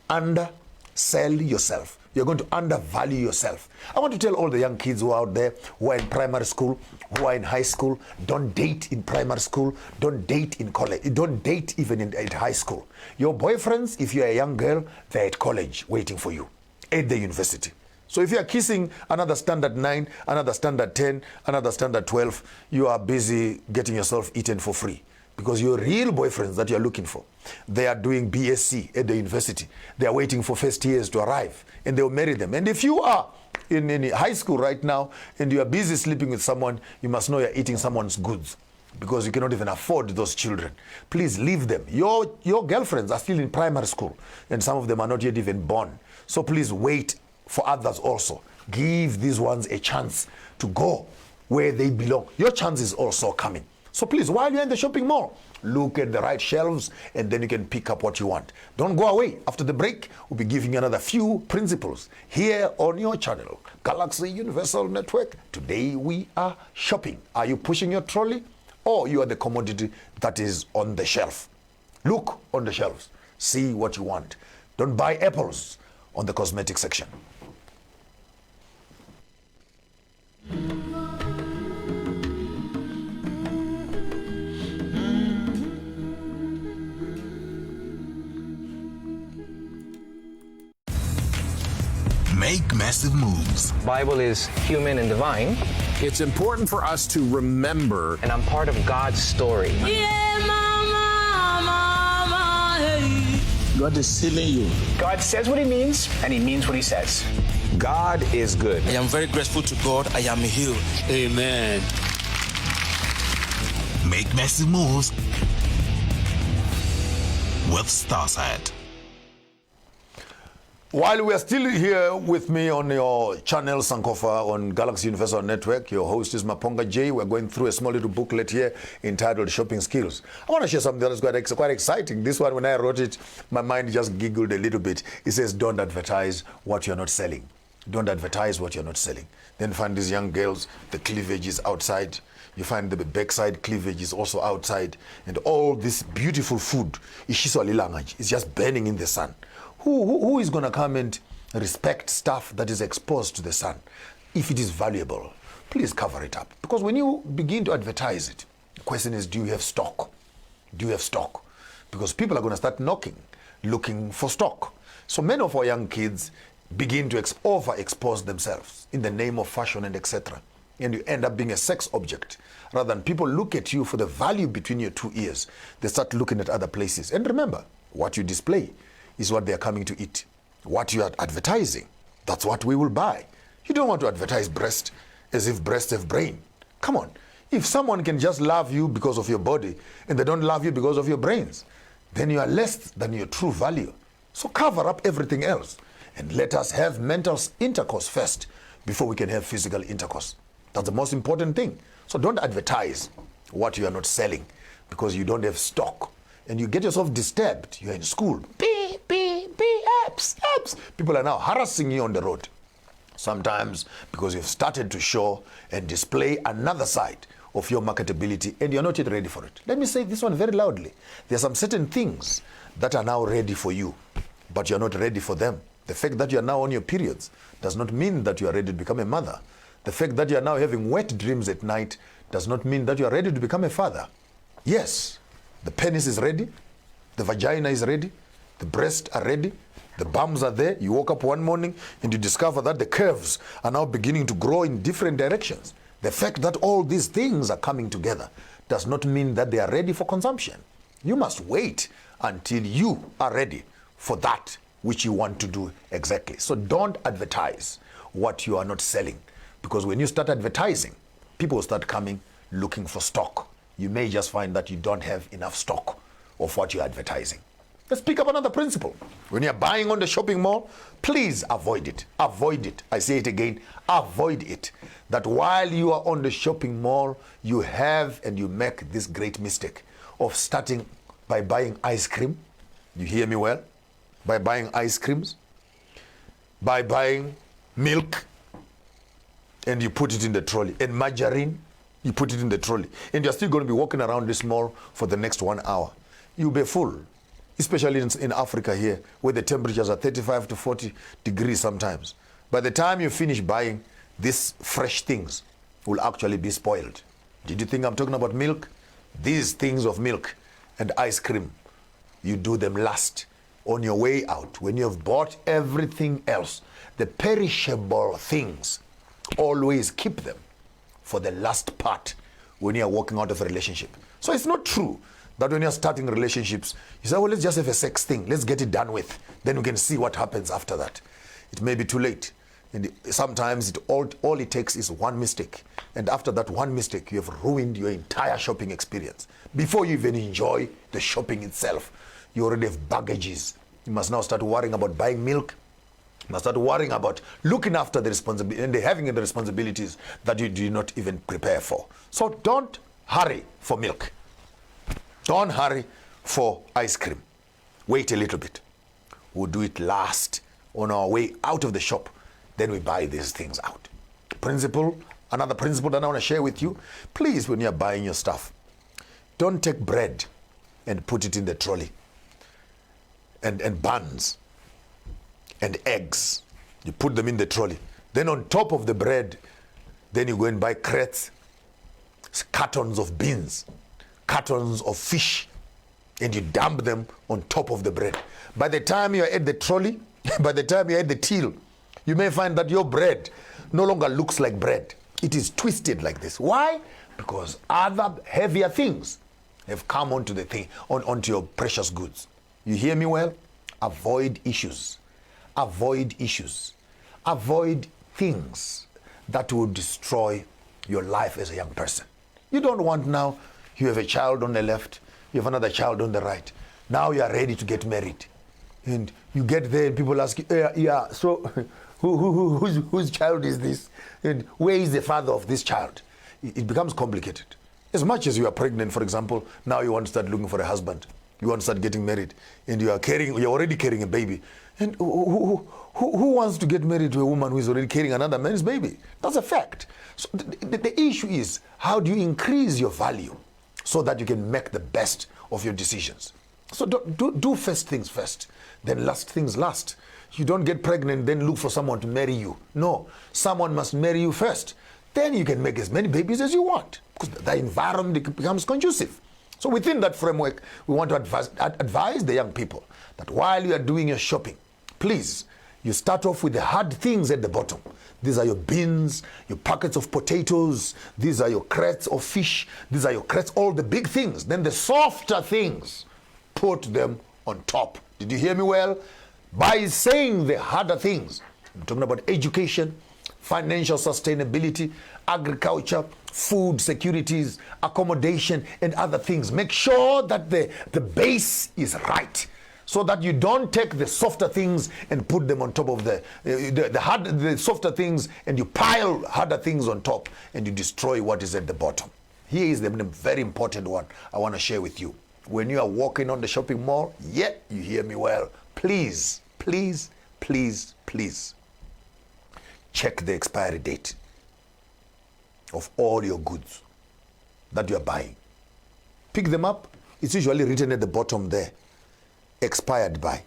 undersell yourself. You're going to undervalue yourself. I want to tell all the young kids who are out there, who are in primary school, who are in high school, don't date in primary school, don't date in college, don't date even at high school. Your boyfriends, if you're a young girl, they're at college waiting for you, at the university. So if you're kissing another standard 9, another standard 10, another standard 12, you are busy getting yourself eaten for free. Because your real boyfriends that you're looking for, they are doing BSc at the university. They are waiting for first years to arrive, and they'll marry them. And if you are in high school right now, and you are busy sleeping with someone, you must know you're eating someone's goods, because you cannot even afford those children. Please leave them. Your girlfriends are still in primary school, and some of them are not yet even born. So please wait for others also. Give these ones a chance to go where they belong. Your chance is also coming. So please, while you're in the shopping mall, look at the right shelves and then you can pick up what you want. Don't go away. After the break, we'll be giving you another few principles here on your channel, Galaxy Universal Network. Today we are shopping. Are you pushing your trolley or you are the commodity that is on the shelf? Look on the shelves. See what you want. Don't buy apples on the cosmetic section. Make massive moves. Bible is human and divine. It's important for us to remember. And I'm part of God's story. Yeah, mama, mama, hey. God is sealing you. God says what he means, and he means what he says. God is good. I am very grateful to God. I am healed. Amen. Make massive moves with Starsight. While we are still here with me on your channel, Sankofa, on Galaxy Universal Network, your host is Maponga J. We're going through a small little booklet here entitled Shopping Skills. I want to share something that is quite exciting. This one, when I wrote it, my mind just giggled a little bit. It says, don't advertise what you're not selling. Don't advertise what you're not selling. Then find these young girls, the cleavage is outside. You find the backside cleavage is also outside. And all this beautiful food is just burning in the sun. Who is going to come and respect stuff that is exposed to the sun? If it is valuable, please cover it up. Because when you begin to advertise it, the question is, do you have stock? Do you have stock? Because people are going to start knocking, looking for stock. So many of our young kids begin to overexpose themselves in the name of fashion and etc. And you end up being a sex object. Rather than people look at you for the value between your two ears, they start looking at other places. And remember, what you display is what they are coming to eat. What you are advertising, that's what we will buy. You don't want to advertise breast as if breasts have brain. Come on. If someone can just love you because of your body and they don't love you because of your brains, then you are less than your true value. So cover up everything else and let us have mental intercourse first before we can have physical intercourse. That's the most important thing. So don't advertise what you are not selling because you don't have stock. And you get yourself disturbed. You're in school. Apps. People are now harassing you on the road. Sometimes because you've started to show and display another side of your marketability and you're not yet ready for it. Let me say this one very loudly. There are some certain things that are now ready for you, but you're not ready for them. The fact that you're now on your periods does not mean that you are ready to become a mother. The fact that you're now having wet dreams at night does not mean that you are ready to become a father. Yes, the penis is ready, the vagina is ready, the breasts are ready, The bumps are there. You woke up one morning and you discover that the curves are now beginning to grow in different directions. The fact that all these things are coming together does not mean that they are ready for consumption. You must wait until you are ready for that which you want to do exactly. So don't advertise what you are not selling, because when you start advertising, people will start coming looking for stock. You may just find that you don't have enough stock of what you're advertising. Let's pick up another principle. When you're buying on the shopping mall, please avoid it. Avoid it. I say it again, avoid it. That while you are on the shopping mall, you have and you make this great mistake of starting by buying ice cream. You hear me well? By buying ice creams, by buying milk, and you put it in the trolley, and margarine, you put it in the trolley, and you're still going to be walking around this mall for the next 1 hour. You'll be full, especially in Africa here, where the temperatures are 35 to 40 degrees sometimes. By the time you finish buying, these fresh things will actually be spoiled. Did you think I'm talking about milk? These things of milk and ice cream, you do them last. On your way out, when you have bought everything else, the perishable things, always keep them for the last part when you're walking out of a relationship. So it's not true that when you're starting relationships, you say, well, let's just have a sex thing. Let's get it done with. Then we can see what happens after that. It may be too late. And sometimes all it takes is one mistake. And after that one mistake, you have ruined your entire shopping experience. Before you even enjoy the shopping itself, you already have baggages. You must now start worrying about buying milk. You must start worrying about looking after the responsibility and having the responsibilities that you did not even prepare for. So don't hurry for milk. Don't hurry for ice cream. Wait a little bit. We'll do it last on our way out of the shop. Then we buy these things out. Another principle that I want to share with you. Please, when you're buying your stuff, don't take bread and put it in the trolley. And buns and eggs, you put them in the trolley. Then on top of the bread, then you go and buy crates, cartons of beans, cartons of fish, and you dump them on top of the bread. By the time you're at the trolley, by the time you're at the till, you may find that your bread no longer looks like bread. It is twisted like this. Why? Because other heavier things have come onto the thing, onto your precious goods. You hear me well? Avoid issues. Avoid issues. Avoid things that will destroy your life as a young person. You don't want now, you have a child on the left, you have another child on the right. Now you are ready to get married. And you get there and people ask you, so whose child is this? And where is the father of this child? It becomes complicated. As much as you are pregnant, for example, now you want to start looking for a husband. You want to start getting married, and you're already carrying a baby. And who wants to get married to a woman who is already carrying another man's baby? That's a fact. So the issue is, how do you increase your value so that you can make the best of your decisions? So do first things first, then last things last. You don't get pregnant, then look for someone to marry you. No, someone must marry you first. Then you can make as many babies as you want, because the environment becomes conducive. So within that framework, we want to advise the young people that while you are doing your shopping, please, you start off with the hard things at the bottom. These are your beans, your packets of potatoes, these are your crates of fish, these are your crates, all the big things. Then the softer things, put them on top. Did you hear me well? By saying the harder things, I'm talking about education, financial sustainability, agriculture, food securities, accommodation, and other things. Make sure that the base is right, so that you don't take the softer things and put them on top of the softer things, and you pile harder things on top, and you destroy what is at the bottom. Here is the very important one I want to share with you. When you are walking on the shopping mall, you hear me well, please, please, please, please, check the expiry date of all your goods that you are buying. Pick them up. It's usually written at the bottom there. Expired by.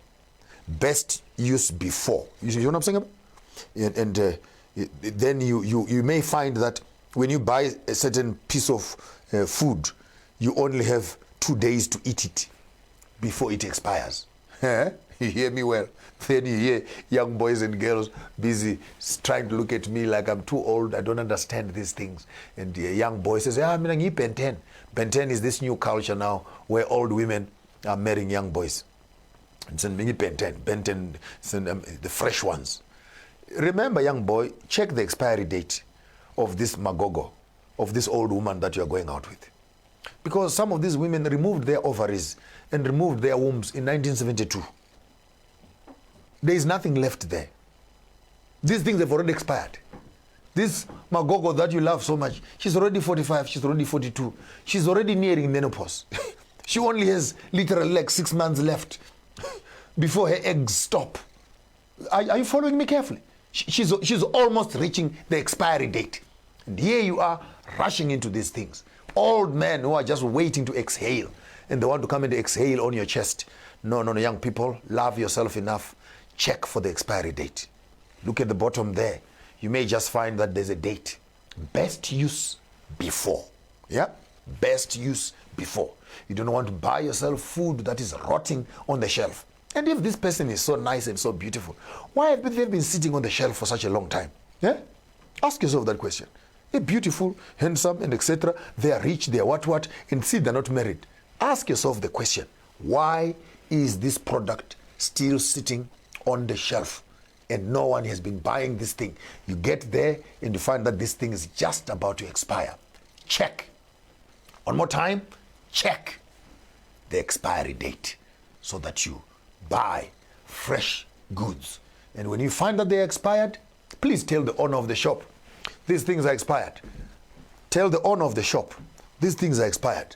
Best use before. You know what I'm saying? And then you may find that when you buy a certain piece of food, you only have 2 days to eat it before it expires. You hear me well? Then you hear young boys and girls busy trying to look at me like I'm too old, I don't understand these things. And the young boy says, I'm going to Ben 10. Ben 10 is this new culture now where old women are marrying young boys. And send me Ben 10, the fresh ones. Remember, young boy, check the expiry date of this magogo, of this old woman that you're going out with. Because some of these women removed their ovaries and removed their wombs in 1972. There is nothing left there. These things have already expired. This magogo that you love so much, she's already 45, she's already 42. She's already nearing menopause. She only has literally like 6 months left before her eggs stop. Are you following me carefully? She's almost reaching the expiry date. And here you are rushing into these things. Old men who are just waiting to exhale, and they want to come and exhale on your chest. No, young people, love yourself enough. Check for the expiry date. Look at the bottom there. You may just find that there's a date. Best use before. Yeah? Best use before. You don't want to buy yourself food that is rotting on the shelf. And if this person is so nice and so beautiful, why have they been sitting on the shelf for such a long time? Yeah? Ask yourself that question. They're beautiful, handsome, and etc. They are rich, they are what, and see they're not married. Ask yourself the question, why is this product still sitting on the shelf and no one has been buying this thing? You get there and you find that this thing is just about to expire. Check. One more time, check the expiry date so that you buy fresh goods. And when you find that they're expired, please tell the owner of the shop, these things are expired. Tell the owner of the shop, these things are expired.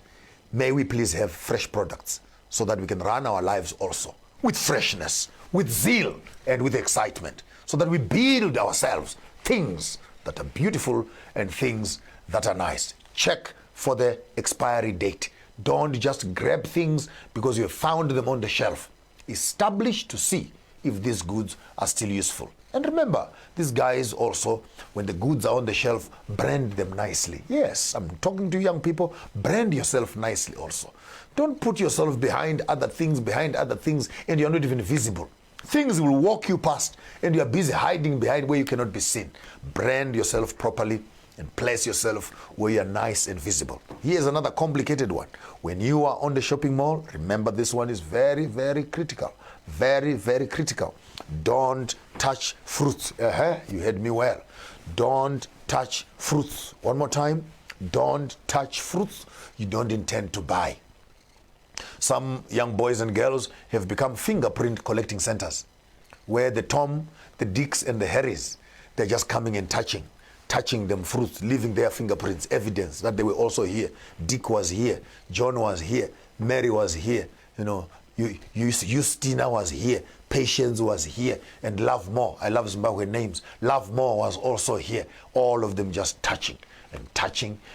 May we please have fresh products so that we can run our lives also with freshness, with zeal, and with excitement, so that we build ourselves things that are beautiful and things that are nice. Check for the expiry date. Don't just grab things because you have found them on the shelf. Establish to see if these goods are still useful. And remember, these guys also, when the goods are on the shelf, brand them nicely. Yes, I'm talking to young people. Brand yourself nicely also. Don't put yourself behind other things, and you're not even visible. Things will walk you past, and you're busy hiding behind where you cannot be seen. Brand yourself properly and place yourself where you're nice and visible. Here's another complicated one. When you are on the shopping mall, remember this one is very, very critical. Very, very critical. Don't touch fruits. You heard me well. Don't touch fruits. One more time. Don't touch fruits you don't intend to buy. Some young boys and girls have become fingerprint collecting centers where the Tom, the Dicks, and the Harrys, they're just coming and touching them fruits, leaving their fingerprints, evidence that they were also here. Dick was here, John was here, Mary was here, Justina was here, Patience was here, and Love More, I love Zimbabwe names, Love More was also here. All of them just touching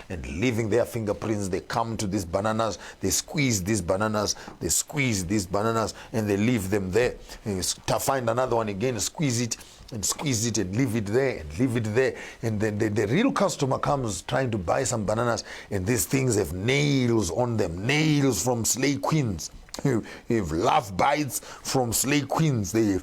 and leaving their fingerprints. They come to these bananas, they squeeze these bananas, and they leave them there. And find another one again, squeeze it and leave it there. And then the real customer comes trying to buy some bananas, and these things have nails on them, nails from slay queens. You have love bites from slay queens. It's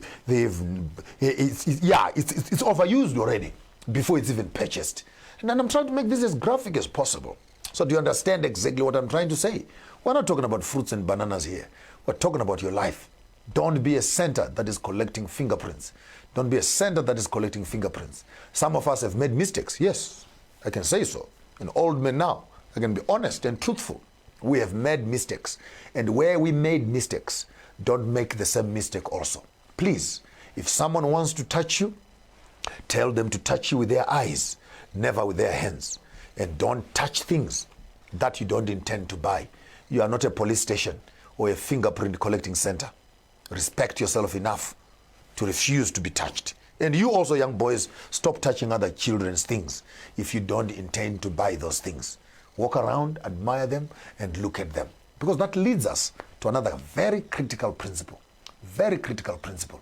overused already before it's even purchased. And I'm trying to make this as graphic as possible. So do you understand exactly what I'm trying to say? We're not talking about fruits and bananas here. We're talking about your life. Don't be a center that is collecting fingerprints. Don't be a center that is collecting fingerprints. Some of us have made mistakes. Yes, I can say so. An old man now. I can be honest and truthful. We have made mistakes. And where we made mistakes, don't make the same mistake also. Please, if someone wants to touch you, tell them to touch you with their eyes, never with their hands. And don't touch things that you don't intend to buy. You are not a police station or a fingerprint collecting center. Respect yourself enough to refuse to be touched. And you also, young boys, stop touching other children's things if you don't intend to buy those things. Walk around, admire them, and look at them. Because that leads us to another very critical principle. Very critical principle.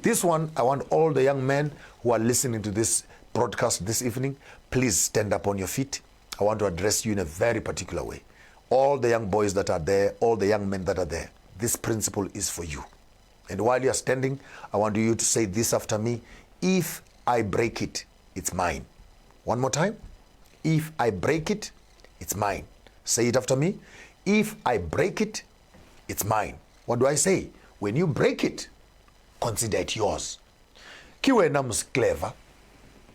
This one, I want all the young men who are listening to this broadcast this evening, please stand up on your feet. I want to address you in a very particular way. All the young boys that are there, all the young men that are there, this principle is for you. And while you are standing, I want you to say this after me. If I break it, it's mine. One more time. If I break it, it's mine. Say it after me. If I break it, it's mine. What do I say? When you break it, consider it yours. Kiwenam's clever.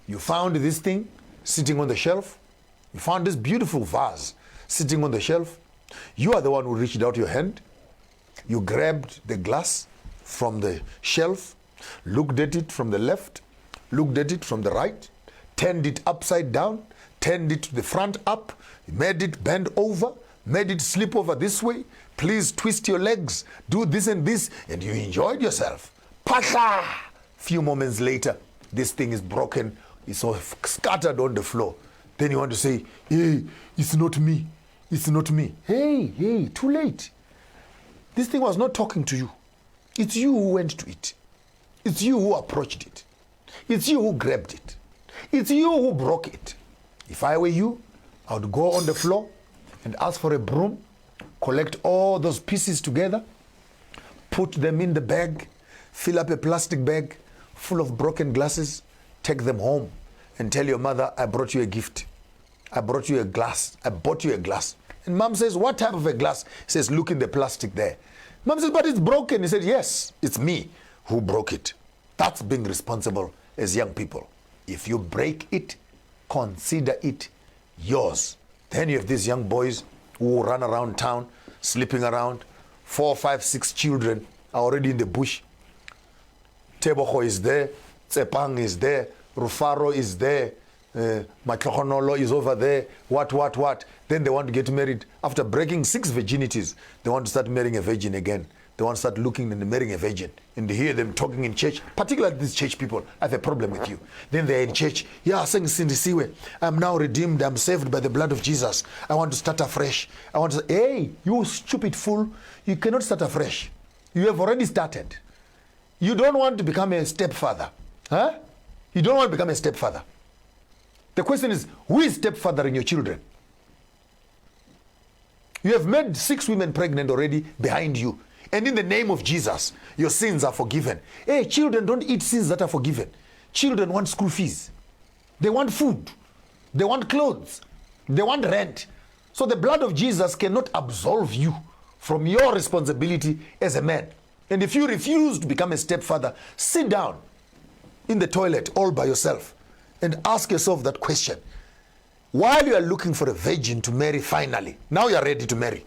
You found this thing sitting on the shelf. You found this beautiful vase sitting on the shelf. You are the one who reached out your hand. You grabbed the glass from the shelf, looked at it from the left, looked at it from the right, turned it upside down, turned it to the front up, made it bend over, made it slip over this way. Please twist your legs, do this and this, and you enjoyed yourself. Pasha! Few moments later, this thing is broken. It's all scattered on the floor. Then you want to say, hey, it's not me. It's not me. Hey, too late. This thing was not talking to you. It's you who went to it. It's you who approached it. It's you who grabbed it. It's you who broke it. If I were you, I would go on the floor and ask for a broom, collect all those pieces together, put them in the bag, fill up a plastic bag full of broken glasses, take them home and tell your mother, I brought you a gift. I brought you a glass. I bought you a glass. And mom says, what type of a glass? He says, look in the plastic there. Mom says, but it's broken. He said, yes, it's me who broke it. That's being responsible as young people. If you break it, consider it yours. Then you have these young boys who run around town, sleeping around. 4, 5, 6 children are already in the bush. Teboho is there. Tsepang is there. Rufaro is there. Matlokonolo is over there. What? Then they want to get married. After breaking 6 virginities, they want to start marrying a virgin again. They want to start looking and marrying a virgin. And they hear them talking in church, particularly these church people. I have a problem with you. Then they're in church. Yeah, saying Sindisiwe, I'm now redeemed. I'm saved by the blood of Jesus. I want to start afresh. I want to say, hey, you stupid fool. You cannot start afresh. You have already started. You don't want to become a stepfather. Huh? You don't want to become a stepfather. The question is, who is stepfathering your children? You have made 6 women pregnant already behind you. And in the name of Jesus, your sins are forgiven. Hey, children don't eat sins that are forgiven. Children want school fees. They want food. They want clothes. They want rent. So the blood of Jesus cannot absolve you from your responsibility as a man. And if you refuse to become a stepfather, sit down in the toilet all by yourself and ask yourself that question. While you are looking for a virgin to marry finally, now you are ready to marry.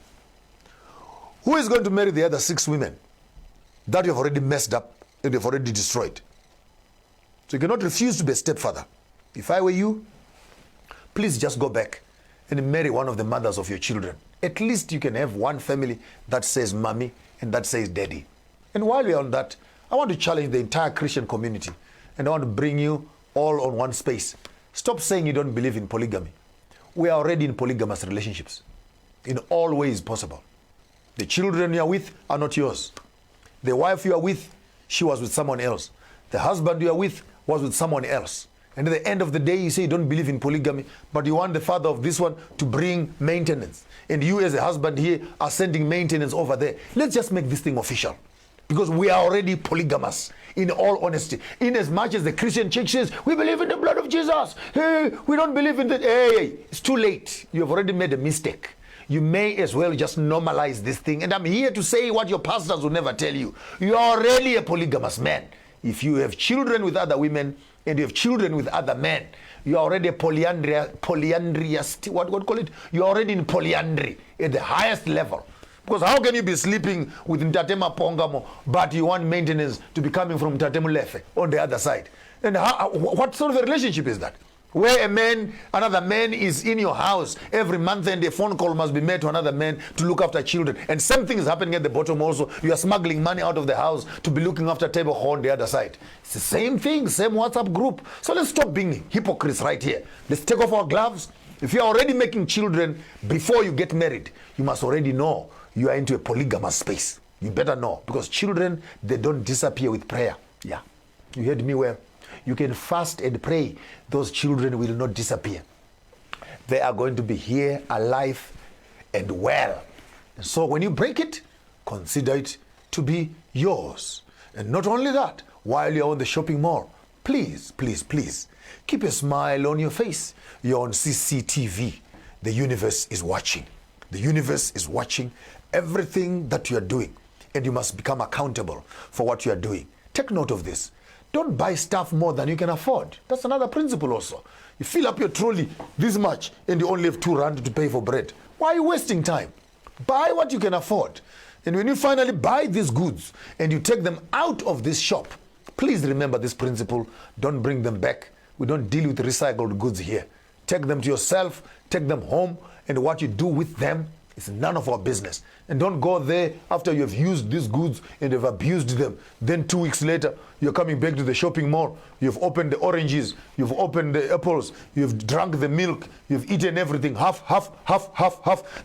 Who is going to marry the other 6 women that you have already messed up and you have already destroyed? So you cannot refuse to be a stepfather. If I were you, please just go back and marry one of the mothers of your children. At least you can have one family that says mommy and that says daddy. And while we're on that, I want to challenge the entire Christian community and I want to bring you all on one space. Stop saying you don't believe in polygamy. We are already in polygamous relationships in all ways possible. The children you are with are not yours. The wife you are with, she was with someone else. The husband you are with was with someone else. And at the end of the day, you say you don't believe in polygamy, but you want the father of this one to bring maintenance. And you as a husband here are sending maintenance over there. Let's just make this thing official. Because we are already polygamous, in all honesty. In as much as the Christian church says, we believe in the blood of Jesus. Hey, we don't believe in that. Hey, it's too late. You have already made a mistake. You may as well just normalize this thing. And I'm here to say what your pastors will never tell you. You are already a polygamous man. If you have children with other women and you have children with other men, you are already a polyandrous, what call it? You are already in polyandry at the highest level. Because how can you be sleeping with Ntatema Pongamo, but you want maintenance to be coming from Ntatemu Lefe on the other side? And what sort of a relationship is that? Where another man is in your house every month and a phone call must be made to another man to look after children. And same thing is happening at the bottom also. You are smuggling money out of the house to be looking after table on the other side. It's the same thing, same WhatsApp group. So let's stop being hypocrites right here. Let's take off our gloves. If you are already making children before you get married, you must already know you are into a polygamous space. You better know, because children, they don't disappear with prayer. Yeah, you heard me well. You can fast and pray. Those children will not disappear. They are going to be here, alive and well. And so when you break it, consider it to be yours. And not only that, while you're on the shopping mall, please, please, please, keep a smile on your face. You're on CCTV. The universe is watching. The universe is watching everything that you are doing, and you must become accountable for what you are doing. Take note of this. Don't buy stuff more than you can afford. That's another principle also. You fill up your trolley this much and you only have 2 rand to pay for bread. Why are you wasting time? Buy what you can afford. And when you finally buy these goods and you take them out of this shop, please remember this principle. Don't bring them back. We don't deal with recycled goods here. Take them to yourself, take them home, and what you do with them is none of our business. And don't go there after you have used these goods and have abused them. Then 2 weeks later, you're coming back to the shopping mall. You've opened the oranges. You've opened the apples. You've drunk the milk. You've eaten everything. Half.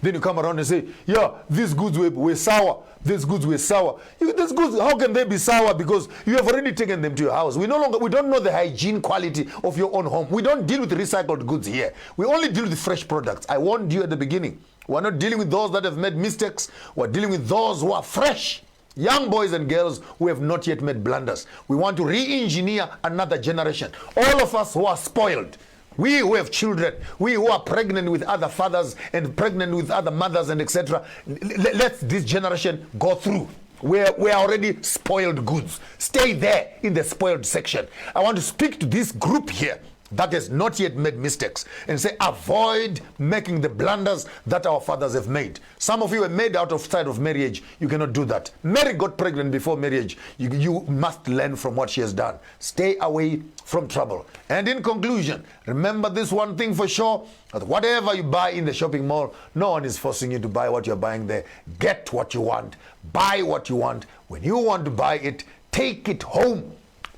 Then you come around and say, yeah, these goods were sour. These goods were sour. These goods, how can they be sour? Because you have already taken them to your house. We don't know the hygiene quality of your own home. We don't deal with recycled goods here. We only deal with fresh products. I warned you at the beginning. We're not dealing with those that have made mistakes. We're dealing with those who are fresh. Young boys and girls who have not yet made blunders. We want to re-engineer another generation. All of us who are spoiled. We who have children. We who are pregnant with other fathers and pregnant with other mothers and etc. Let this generation go through. We're already spoiled goods. Stay there in the spoiled section. I want to speak to this group here that has not yet made mistakes and say avoid making the blunders that our fathers have made. Some of you were made outside of marriage. You cannot do that. Mary got pregnant before marriage. You must learn from what she has done. Stay away from trouble. And in conclusion, remember this one thing for sure, that whatever you buy in the shopping mall, no one is forcing you to buy what you're buying there. Get what you want. Buy what you want. When you want to buy it, take it home.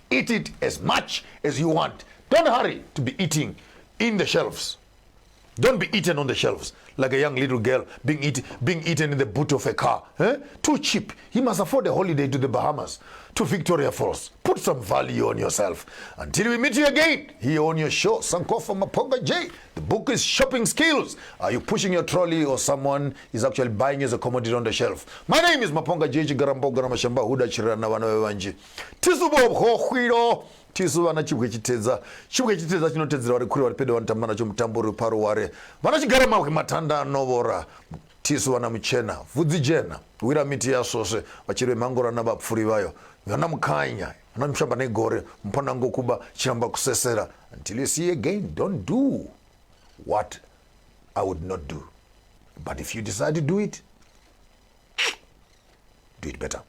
Eat it as much as you want. Don't hurry to be eating in the shelves. Don't be eaten on the shelves like a young little girl being eaten in the boot of a car. Too cheap. He must afford a holiday to the Bahamas, to Victoria Falls. Put some value on yourself. Until we meet you again here on your show, Sankofa Maponga J. The book is Shopping Skills. Are you pushing your trolley or someone is actually buying as a commodity on the shelf? My name is Maponga J. Garambo Garamashamba Huda Chirana Wanawanji. Tisubo Hohiro. Tisuvana chibwechitedza chinotedzera vari kuri vari pedo vanotamba nacho mutambo uri paro ware vanachigara mahwe matanda anovora tisuvana muchena vhudzi jena wira miti yasvosve vachiri vemhangorana vapfuri vayo vana mukanya vana mushamba negore muponango kuba chiramba kusesera. Until you see again, don't do what I would not do, but if you decide to do it better.